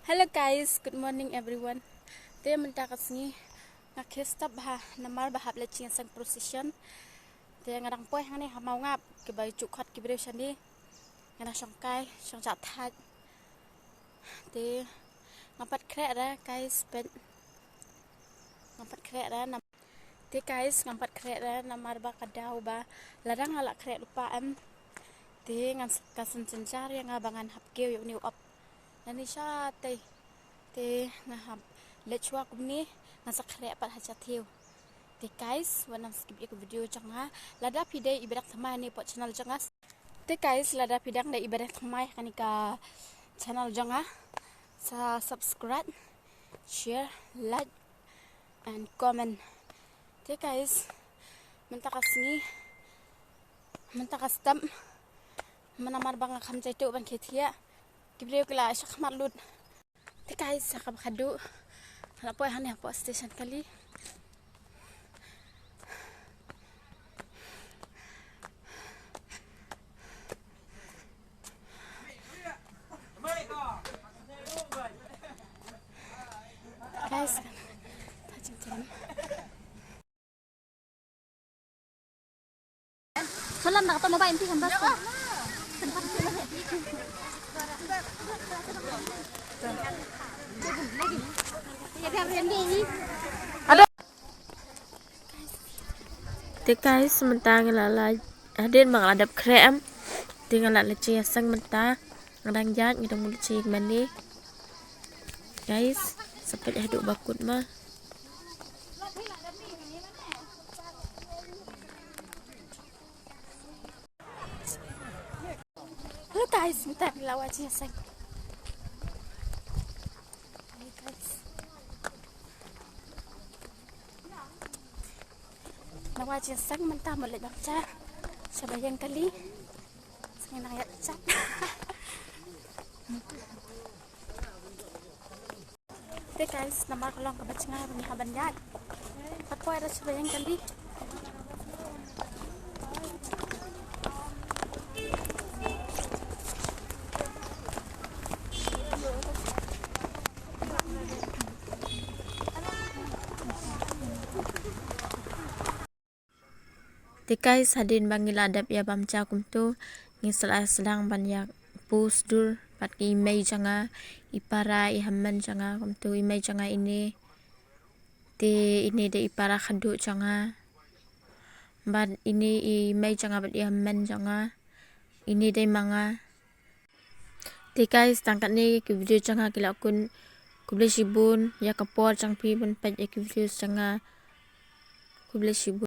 Hello guys, good morning everyone. Dia mentakas ni ngakestab ha namar bahab leching sang procession. Dia ngarang poy hang ni ha mau ngap ke bai cukhat ke brew shani ngana songkai song chat that. Dia ngapat krek ra guys ben ngapat krek ra nam. Dia guys ngapat krek ra namar ba kadau ba ladang ala krek lupa am. Dia ngan kasen cencar yang abangan hap keu yu niu up. Nani sya te ngahap lechwa kumni ngasa krek pat hacha tiu. Te guys wanang skip ik video janga lada pide ibadak thamai ni pot channel janga. Te guys lada pidang da ibadak thamai kanika channel janga sa subscribe, share, like and comment. Te guys mentakas tam manamar bang kham chai tu ban khethia kibreu kala shak marlut. Te guys sakam khadu ala poy hane po station kali guys tajam Salam nak atau mobile nanti hambas. Te guys sementara ngelala hadir bang adap krem dengan la leci sang mentah ngadang jat ngidang mulut cik mani guys sampai haduk bakut mah. Hello guys minta lawa aja sang. Nawa aja sang mentah melek baca sabayang kali sang nak ayat cat. Te guys namar kolong ke bacanga bani haban jat patpoy ada sabayang kali. Te guys hadin bangil adap ya bamca kumtu ngisal sedang banyak pus dur pat ki imei janga ipara ihamman janga kumtu imei janga ini te ini de ipara khadu janga bad ini imei janga bad ihamman janga ini de manga. Te guys tangkat ni ki video janga kila kun kuble shibun ya kapor jang pi bun pat ya ki video janga kuble shibun.